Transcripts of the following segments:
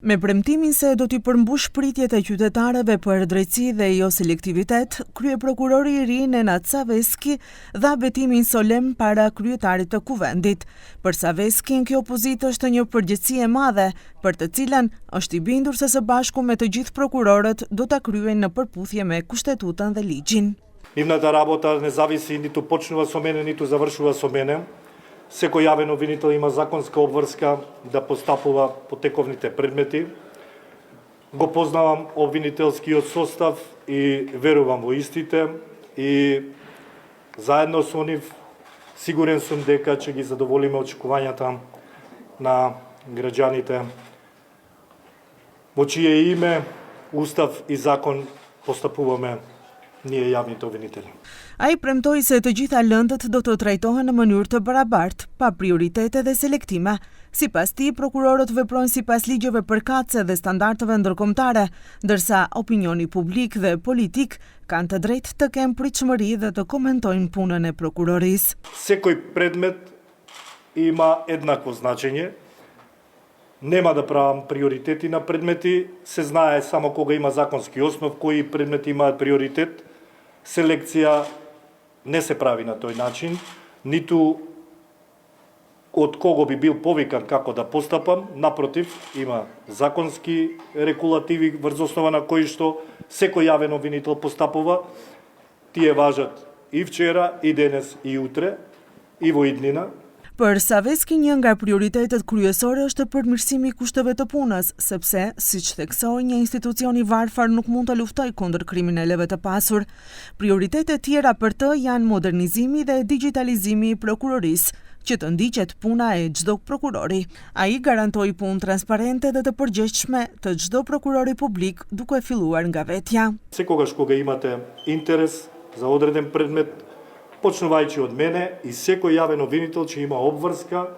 Me premtimin se do t'i përmbush pritjet e qytetarëve për drejtësi dhe jo selektivitet, kryeprokurori i ri Nenad Savesky dha betimin solem para kryetarit të kuvendit. Për Saveskyn, kjo pozitë është një përgjegjësi e madhe, për të cilën është i bindur se së bashku me të gjithë prokurorët do ta kryejnë në përputhje me kushtetutën dhe ligjin. Нивната работа не зависи ниту почнува со мене, ниту завршува со мене. Секој јавен обвинител има законска обврска да постапува по тековните предмети. Го познавам обвинителскиот состав и верувам во истите и заедно со нив сигурен сум дека ќе ги задоволиме очекувањата на граѓаните во чие име, устав и закон постапуваме ние јавните обвинители. Ai premtoi se të gjitha lëndët do të trajtohen në mënyrë të barabartë, pa prioritete dhe selektime. Sipas tij, prokurorët veprojnë sipas ligjeve përkatëse dhe standardeve ndërkombëtare, ndërsa opinioni publik dhe politik kanë të drejtë të kenë pritshmëri dhe të komentojnë punën e prokurorisë. Секој предмет има еднакво значење. Нема да правам приоритети на предмети, се знае само кога има законски основ кои предмети имаат приоритет. Селекција не се прави на тој начин, ниту од кого би бил повикан како да постапам, напротив, има законски регулативи врз основа на кои што секој јавен обвинител постапува. Тие важат и вчера, и денес, и утре, и во иднина. Për Savesky, një nga prioritetet kryesore është përmirësimi i kushteve të punës, sepse, siç theksoi, një institucion i varfër nuk mund të luftojë kundër kriminalëve të pasur. Prioritete tjera për të janë modernizimi dhe digitalizimi i prokurorisë, që të ndiqet puna e çdo prokurori. Ai garantoi punë transparente dhe të përgjegjshme të çdo prokurori publik, duke filluar nga vetja. Секогаш кога имате интерес за одреден предмет, почнувајќи од мене и секој јавен обвинител ќе има обврска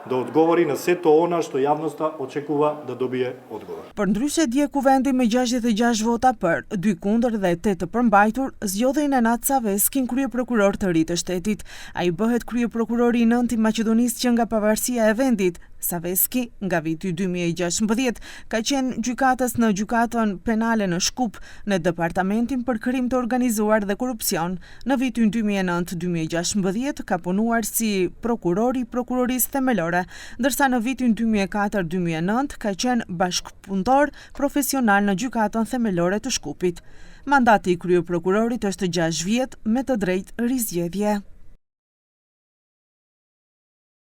да одговори на сето она што јавноста очекува да добие одговор. Përndryshe, dje kuvendi me 66 vota për, 2 kundër dhe 8 të përmbajtur, zgjodhi Nenad Saveskyn kryeprokuror të ri të shtetit. Ai bëhet kryeprokurori i 9 i Maqedonisë që nga pavarësia e vendit. Savesky, nga viti 2016, ka qenë gjykatës në gjykatën penale në Shkup, në Departamentin për krim të organizuar dhe korupcion. Në vitin 2009-2016 ka punuar si prokuror i prokurorisë themelore, ndërsa në vitin 2004-2009 ka qenë bashkëpunëtor profesional në gjykatën themelore të Shkupit. Mandati i kryeprokurorit është 6 vjet me të drejtë rizgjedhje.